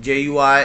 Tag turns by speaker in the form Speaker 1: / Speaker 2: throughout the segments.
Speaker 1: JUI,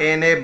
Speaker 1: NA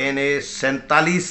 Speaker 1: NA 47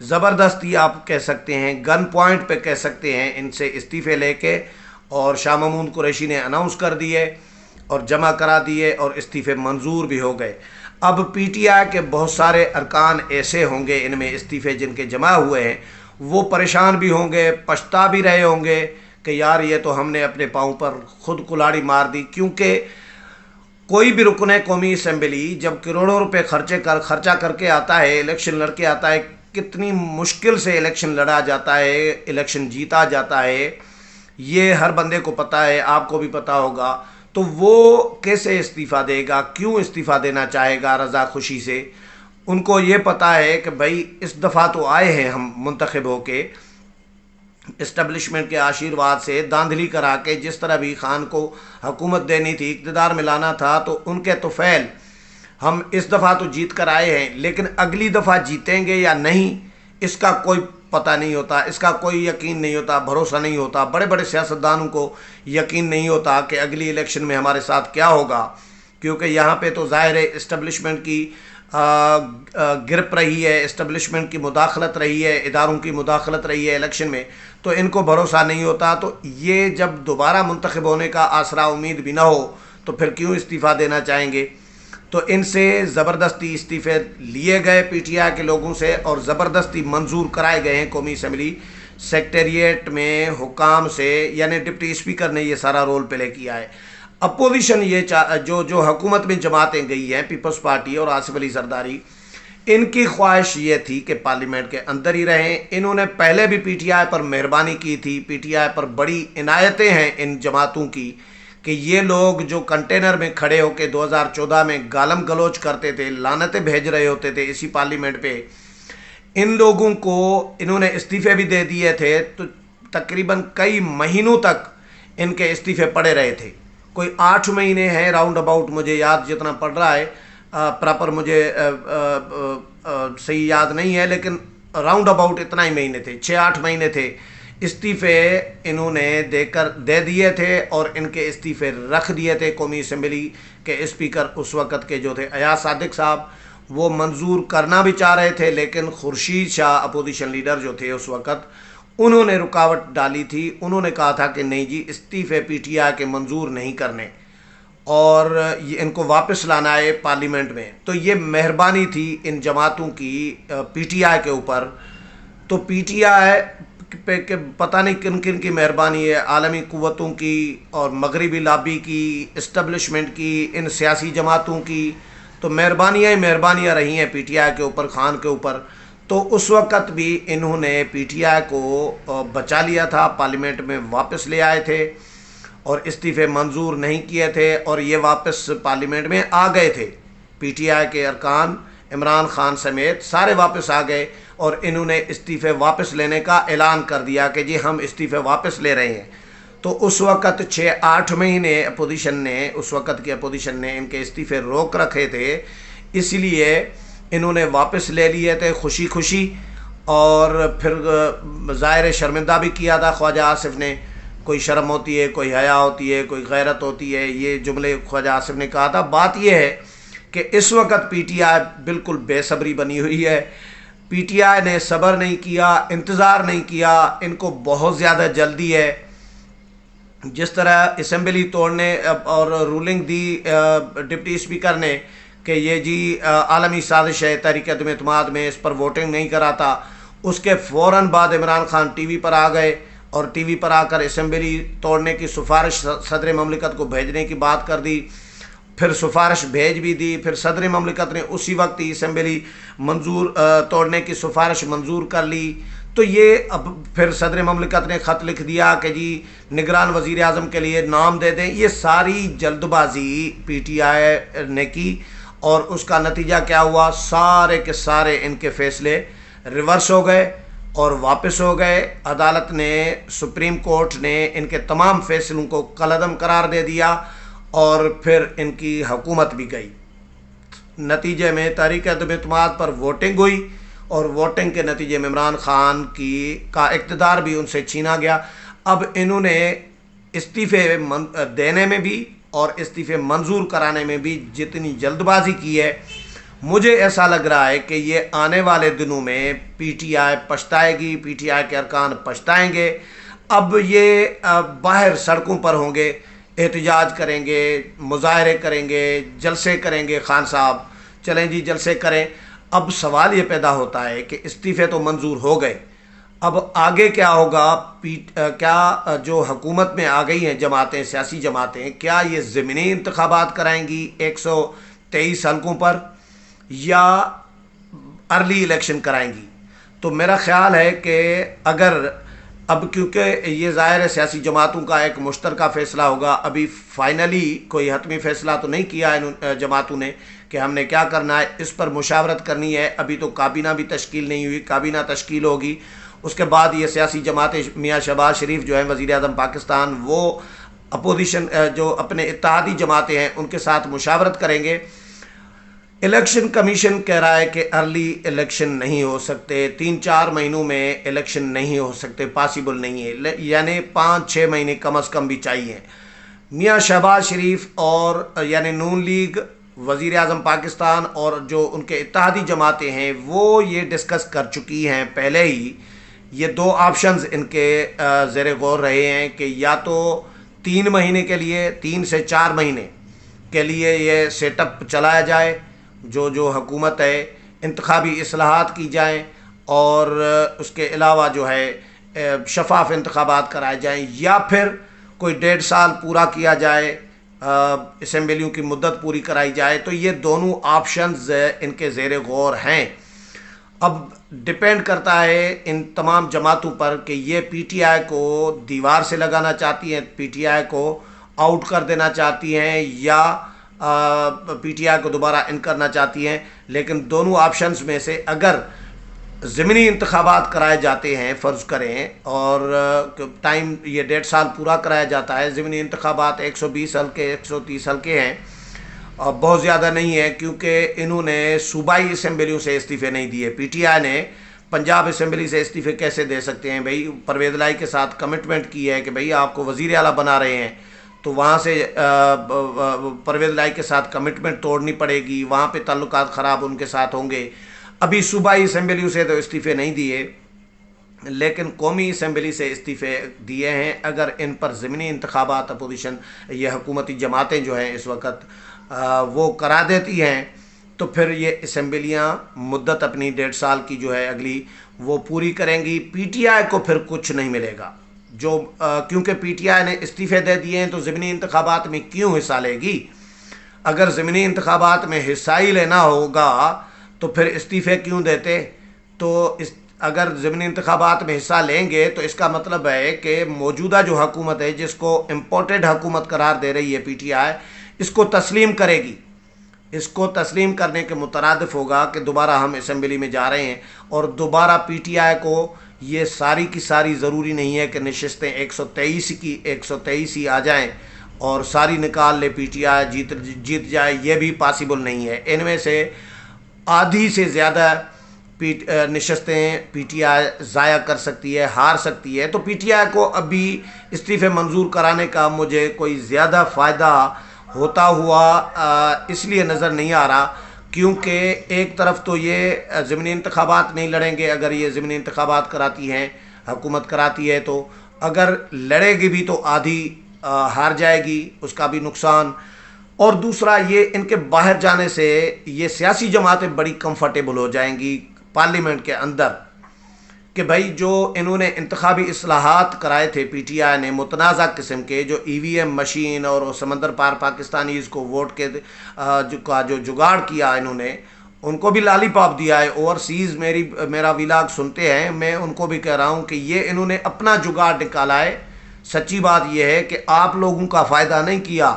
Speaker 1: زبردستی آپ کہہ سکتے ہیں، گن پوائنٹ پہ کہہ سکتے ہیں، ان سے استعفے لے کے، اور شاہ محمود قریشی نے اناؤنس کر دیے اور جمع کرا دیے اور استعفے منظور بھی ہو گئے۔ اب پی ٹی آئی کے بہت سارے ارکان ایسے ہوں گے ان میں استعفے جن کے جمع ہوئے ہیں، وہ پریشان بھی ہوں گے، پچھتا بھی رہے ہوں گے کہ یار یہ تو ہم نے اپنے پاؤں پر خود کلاڑی مار دی، کیونکہ کوئی بھی رکن قومی اسمبلی جب کروڑوں روپے خرچہ کر کے آتا ہے، الیکشن لڑ کے آتا ہے، کتنی مشکل سے الیکشن لڑا جاتا ہے، الیکشن جیتا جاتا ہے، یہ ہر بندے کو پتہ ہے، آپ کو بھی پتہ ہوگا، تو وہ کیسے استعفیٰ دے گا، کیوں استعفیٰ دینا چاہے گا رضا خوشی سے؟ ان کو یہ پتہ ہے کہ بھائی اس دفعہ تو آئے ہیں ہم منتخب ہو کے، اسٹیبلشمنٹ کے آشیرواد سے داندھلی کرا کے، جس طرح بھی خان کو حکومت دینی تھی، اقتدار میں لانا تھا، تو ان کے طفیل ہم اس دفعہ تو جیت کر آئے ہیں، لیکن اگلی دفعہ جیتیں گے یا نہیں اس کا کوئی پتہ نہیں ہوتا، اس کا کوئی یقین نہیں ہوتا، بھروسہ نہیں ہوتا۔ بڑے بڑے سیاستدانوں کو یقین نہیں ہوتا کہ اگلی الیکشن میں ہمارے ساتھ کیا ہوگا، کیونکہ یہاں پہ تو ظاہر ہے اسٹیبلشمنٹ کی گرپ رہی ہے، اسٹیبلشمنٹ کی مداخلت رہی ہے، اداروں کی مداخلت رہی ہے الیکشن میں، تو ان کو بھروسہ نہیں ہوتا۔ تو یہ جب دوبارہ منتخب ہونے کا آسرا امید بھی نہ ہو تو پھر کیوں استعفیٰ دینا چاہیں گے؟ تو ان سے زبردستی استعفے لیے گئے پی ٹی آئی کے لوگوں سے، اور زبردستی منظور کرائے گئے ہیں قومی اسمبلی سیکٹریٹ میں حکام سے، یعنی ڈپٹی اسپیکر نے یہ سارا رول پلے کیا ہے۔ اپوزیشن یہ جو حکومت میں جماعتیں گئی ہیں، پیپلز پارٹی اور آصف علی زرداری، ان کی خواہش یہ تھی کہ پارلیمنٹ کے اندر ہی رہیں۔ انہوں نے پہلے بھی پی ٹی آئی پر مہربانی کی تھی، پی ٹی آئی پر بڑی عنایتیں ہیں ان جماعتوں کی کہ یہ لوگ جو کنٹینر میں کھڑے ہو کے 2014 میں گالم گلوچ کرتے تھے، لعنتیں بھیج رہے ہوتے تھے اسی پارلیمنٹ پہ، ان لوگوں کو انہوں نے استعفے بھی دے دیے تھے، تو تقریباً کئی مہینوں تک ان کے استعفے پڑے رہے تھے، کوئی 8 مہینے ہیں راؤنڈ اباؤٹ، مجھے یاد جتنا پڑ رہا ہے، پراپر مجھے صحیح یاد نہیں ہے، لیکن راؤنڈ اباؤٹ اتنا ہی مہینے تھے، 6-8 مہینے تھے۔ استعفے انہوں نے دے دیے تھے، اور ان کے استعفے رکھ دیے تھے قومی اسمبلی کے اسپیکر اس وقت کے جو تھے ایاز صادق صاحب، وہ منظور کرنا بھی چاہ رہے تھے، لیکن خورشید شاہ اپوزیشن لیڈر جو تھے اس وقت، انہوں نے رکاوٹ ڈالی تھی، انہوں نے کہا تھا کہ نہیں جی استعفے پی ٹی آئی کے منظور نہیں کرنے، اور یہ ان کو واپس لانا ہے پارلیمنٹ میں۔ تو یہ مہربانی تھی ان جماعتوں کی پی ٹی آئی کے اوپر۔ تو پی ٹی آئی پہ پتہ نہیں کن کن کی مہربانی ہے، عالمی قوتوں کی اور مغربی لابی کی، اسٹیبلشمنٹ کی، ان سیاسی جماعتوں کی، تو مہربانیاں رہی ہیں پی ٹی آئی کے اوپر، خان کے اوپر۔ تو اس وقت بھی انہوں نے پی ٹی آئی کو بچا لیا تھا، پارلیمنٹ میں واپس لے آئے تھے، اور استعفے منظور نہیں کیے تھے، اور یہ واپس پارلیمنٹ میں آ گئے تھے۔ پی ٹی آئی کے ارکان عمران خان سمیت سارے واپس آ گئے، اور انہوں نے استعفے واپس لینے کا اعلان کر دیا کہ جی ہم استعفے واپس لے رہے ہیں۔ تو اس وقت 6-8 مہینے اس وقت کی اپوزیشن نے ان کے استعفے روک رکھے تھے، اس لیے انہوں نے واپس لے لیے تھے خوشی خوشی، اور پھر ظاہر شرمندہ بھی کیا تھا خواجہ آصف نے۔ کوئی شرم ہوتی ہے، کوئی حیا ہوتی ہے، کوئی غیرت ہوتی ہے، یہ جملے خواجہ آصف نے کہا تھا۔ بات یہ ہے کہ اس وقت پی ٹی آئی بالکل بے صبری بنی ہوئی ہے، پی ٹی آئی نے صبر نہیں کیا، انتظار نہیں کیا، ان کو بہت زیادہ جلدی ہے۔ جس طرح اسمبلی توڑنے اور رولنگ دی ڈپٹی اسپیکر نے کہ یہ جی عالمی سازش ہے، تحریک عدم اعتماد میں اس پر ووٹنگ نہیں کرا تھا، اس کے فوراً بعد عمران خان ٹی وی پر آ گئے، اور ٹی وی پر آ کر اسمبلی توڑنے کی سفارش صدر مملکت کو بھیجنے کی بات کر دی، پھر سفارش بھیج بھی دی، پھر صدر مملکت نے اسی وقت ہی اسمبلی توڑنے کی سفارش منظور کر لی۔ تو یہ اب پھر صدر مملکت نے خط لکھ دیا کہ جی نگران وزیر اعظم کے لیے نام دے دیں۔ یہ ساری جلد بازی پی ٹی آئی نے کی، اور اس کا نتیجہ کیا ہوا؟ سارے کے سارے ان کے فیصلے ریورس ہو گئے اور واپس ہو گئے۔ عدالت نے، سپریم کورٹ نے ان کے تمام فیصلوں کو کالعدم قرار دے دیا، اور پھر ان کی حکومت بھی گئی۔ نتیجے میں تحریک عدم اعتماد پر ووٹنگ ہوئی، اور ووٹنگ کے نتیجے میں عمران خان کا اقتدار بھی ان سے چھینا گیا۔ اب انہوں نے استعفے دینے میں بھی اور استعفے منظور کرانے میں بھی جتنی جلد بازی کی ہے، مجھے ایسا لگ رہا ہے کہ یہ آنے والے دنوں میں پی ٹی آئی پچھتائے گی، پی ٹی آئی کے ارکان پچھتائیں گے۔ اب یہ باہر سڑکوں پر ہوں گے، احتجاج کریں گے، مظاہرے کریں گے، جلسے کریں گے۔ خان صاحب چلیں جی جلسے کریں۔ اب سوال یہ پیدا ہوتا ہے کہ استعفے تو منظور ہو گئے، اب آگے کیا ہوگا؟ کیا جو حکومت میں آ گئی ہیں جماعتیں، سیاسی جماعتیں، کیا یہ ضمنی انتخابات کرائیں گی 123 حلقوں پر، یا ارلی الیکشن کرائیں گی؟ تو میرا خیال ہے کہ اگر اب کیونکہ یہ ظاہر ہے سیاسی جماعتوں کا ایک مشترکہ فیصلہ ہوگا، ابھی فائنلی کوئی حتمی فیصلہ تو نہیں کیا ہے جماعتوں نے کہ ہم نے کیا کرنا ہے، اس پر مشاورت کرنی ہے۔ ابھی تو کابینہ بھی تشکیل نہیں ہوئی، کابینہ تشکیل ہوگی، اس کے بعد یہ سیاسی جماعتیں، میاں شہباز شریف جو ہیں وزیر اعظم پاکستان، وہ اپوزیشن جو اپنے اتحادی جماعتیں ہیں ان کے ساتھ مشاورت کریں گے۔ الیکشن کمیشن کہہ رہا ہے کہ ارلی الیکشن نہیں ہو سکتے، 3-4 مہینوں میں الیکشن نہیں ہو سکتے، پاسبل نہیں ہے، یعنی 5-6 مہینے کم از کم بھی چاہیے۔ میاں شہباز شریف اور یعنی نون لیگ، وزیر اعظم پاکستان اور جو ان کے اتحادی جماعتیں ہیں وہ یہ ڈسکس کر چکی ہیں پہلے ہی۔ یہ 2 آپشنز ان کے زیر غور رہے ہیں کہ یا تو 3 مہینے کے لیے، 3 سے 4 مہینے کے لیے یہ سیٹ اپ چلایا جائے، جو حکومت ہے، انتخابی اصلاحات کی جائیں، اور اس کے علاوہ جو ہے شفاف انتخابات کرائے جائیں، یا پھر کوئی 1.5 سال پورا کیا جائے، اسمبلیوں کی مدت پوری کرائی جائے۔ تو یہ دونوں آپشنز ان کے زیر غور ہیں۔ اب ڈپینڈ کرتا ہے ان تمام جماعتوں پر کہ یہ پی ٹی آئی کو دیوار سے لگانا چاہتی ہیں، پی ٹی آئی کو آؤٹ کر دینا چاہتی ہیں، یا پی ٹی آئی کو دوبارہ ان کرنا چاہتی ہیں۔ لیکن دونوں آپشنز میں سے اگر ضمنی انتخابات کرائے جاتے ہیں، فرض کریں، اور ٹائم یہ 1.5 سال پورا کرایا جاتا ہے، ضمنی انتخابات 120 حلقے 130 حلقے ہیں، اور بہت زیادہ نہیں ہے کیونکہ انہوں نے صوبائی اسمبلیوں سے استعفے نہیں دیے۔ پی ٹی آئی نے پنجاب اسمبلی سے استعفے کیسے دے سکتے ہیں بھائی؟ پرویز الہی کے ساتھ کمٹمنٹ کی ہے کہ بھائی آپ کو وزیر اعلیٰ بنا رہے ہیں، تو وہاں سے پرویز الہی کے ساتھ کمٹمنٹ توڑنی پڑے گی، وہاں پہ تعلقات خراب ان کے ساتھ ہوں گے۔ ابھی صوبائی اسمبلیوں سے تو استعفے نہیں دیے، لیکن قومی اسمبلی سے استعفے دیے ہیں۔ اگر ان پر ضمنی انتخابات اپوزیشن، یہ حکومتی جماعتیں جو ہیں اس وقت وہ کرا دیتی ہیں، تو پھر یہ اسمبلیاں مدت اپنی 1.5 سال کی جو ہے اگلی وہ پوری کریں گی۔ پی ٹی آئی کو پھر کچھ نہیں ملے گا، کیونکہ پی ٹی آئی نے استعفے دے دیے ہیں، تو ضمنی انتخابات میں کیوں حصہ لے گی؟ اگر ضمنی انتخابات میں حصہ ہی لینا ہوگا تو پھر استعفے کیوں دیتے؟ تو اگر ضمنی انتخابات میں حصہ لیں گے تو اس کا مطلب ہے کہ موجودہ جو حکومت ہے، جس کو امپورٹڈ حکومت قرار دے رہی ہے پی ٹی آئی، اس کو تسلیم کرے گی۔ اس کو تسلیم کرنے کے مترادف ہوگا کہ دوبارہ ہم اسمبلی میں جا رہے ہیں، اور دوبارہ پی ٹی آئی کو یہ ساری کی ساری ضروری نہیں ہے کہ نشستیں 123 ہی آ جائیں اور ساری نکال لے پی ٹی آئی جیت جائے، یہ بھی پاسبل نہیں ہے۔ ان میں سے آدھی سے زیادہ نشستیں پی ٹی آئی ضائع کر سکتی ہے، ہار سکتی ہے۔ تو پی ٹی آئی کو ابھی استعفے منظور کرانے کا مجھے کوئی زیادہ فائدہ ہوتا ہوا اس لیے نظر نہیں آ رہا، کیونکہ ایک طرف تو یہ ضمنی انتخابات نہیں لڑیں گے۔ اگر یہ ضمنی انتخابات کراتی ہیں، حکومت کراتی ہے، تو اگر لڑے گی بھی تو آدھی ہار جائے گی، اس کا بھی نقصان۔ اور دوسرا یہ ان کے باہر جانے سے یہ سیاسی جماعتیں بڑی کمفرٹیبل ہو جائیں گی پارلیمنٹ کے اندر کہ بھائی جو انہوں نے انتخابی اصلاحات کرائے تھے پی ٹی آئی نے متنازع قسم کے، جو ای وی ایم مشین اور سمندر پار پاکستانیز کو ووٹ کے جو جگاڑ کیا انہوں نے، ان کو بھی لالی پاپ دیا ہے۔ اوورسیز میرا ویلاگ سنتے ہیں، میں ان کو بھی کہہ رہا ہوں کہ یہ انہوں نے اپنا جگاڑ نکالا ہے۔ سچی بات یہ ہے کہ آپ لوگوں کا فائدہ نہیں کیا،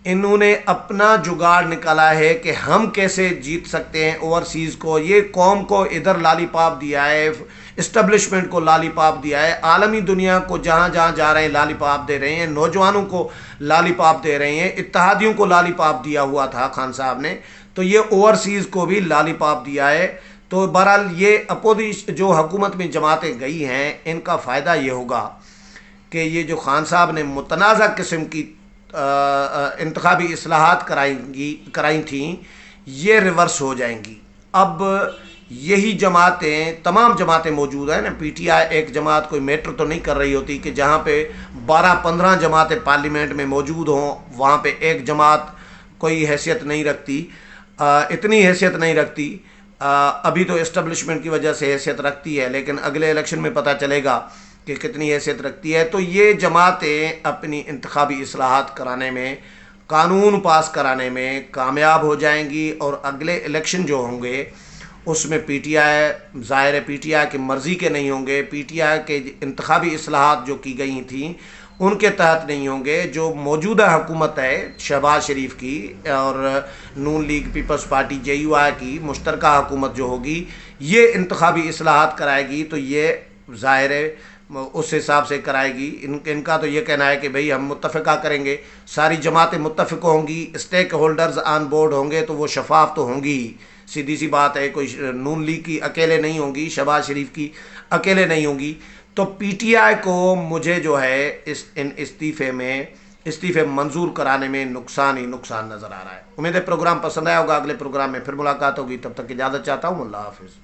Speaker 1: انہوں نے اپنا جگاڑ نکالا ہے کہ ہم کیسے جیت سکتے ہیں اوورسیز کو۔ یہ قوم کو ادھر لالی پاپ دیا ہے، اسٹیبلشمنٹ کو لالی پاپ دیا ہے، عالمی دنیا کو جہاں جہاں جا رہے ہیں لالی پاپ دے رہے ہیں، نوجوانوں کو لالی پاپ دے رہے ہیں، اتحادیوں کو لالی پاپ دیا ہوا تھا خان صاحب نے، تو یہ اوورسیز کو بھی لالی پاپ دیا ہے۔ تو بہرحال یہ اپوزیشن جو حکومت میں جماعتیں گئی ہیں، ان کا فائدہ یہ ہوگا کہ یہ جو خان صاحب نے متنازع قسم کی انتخابی اصلاحات کرائی تھیں، یہ ریورس ہو جائیں گی۔ اب یہی جماعتیں، تمام جماعتیں موجود ہیں نا، پی ٹی آئی ایک جماعت کوئی میٹر تو نہیں کر رہی ہوتی کہ جہاں پہ 12-15 جماعتیں پارلیمنٹ میں موجود ہوں وہاں پہ ایک جماعت کوئی حیثیت نہیں رکھتی، اتنی حیثیت نہیں رکھتی۔ ابھی تو اسٹیبلشمنٹ کی وجہ سے حیثیت رکھتی ہے، لیکن اگلے الیکشن میں پتہ چلے گا کہ کتنی حیثیت رکھتی ہے۔ تو یہ جماعتیں اپنی انتخابی اصلاحات کرانے میں، قانون پاس کرانے میں کامیاب ہو جائیں گی، اور اگلے الیکشن جو ہوں گے اس میں پی ٹی آئی، ظاہر ہے پی ٹی آئی کی مرضی کے نہیں ہوں گے، پی ٹی آئی کے انتخابی اصلاحات جو کی گئی تھیں ان کے تحت نہیں ہوں گے۔ جو موجودہ حکومت ہے شہباز شریف کی اور Noon league peoples party J U I کی مشترکہ حکومت جو ہوگی، یہ انتخابی اصلاحات کرائے گی، تو یہ ظاہر ہے اس حساب سے کرائے گی۔ ان کا تو یہ کہنا ہے کہ بھئی ہم متفقہ کریں گے، ساری جماعتیں متفق ہوں گی، اسٹیک ہولڈرز آن بورڈ ہوں گے تو وہ شفاف تو ہوں گی ہی، سیدھی سی بات ہے۔ کوئی نون لیگ کی اکیلے نہیں ہوں گی، شہباز شریف کی اکیلے نہیں ہوں گی۔ تو پی ٹی آئی کو مجھے جو ہے ان استعفے منظور کرانے میں نقصان ہی نقصان نظر آ رہا ہے۔ امید ہے پروگرام پسند آیا ہوگا، اگلے پروگرام میں پھر ملاقات ہوگی، تب تک اجازت چاہتا ہوں، اللہ حافظ۔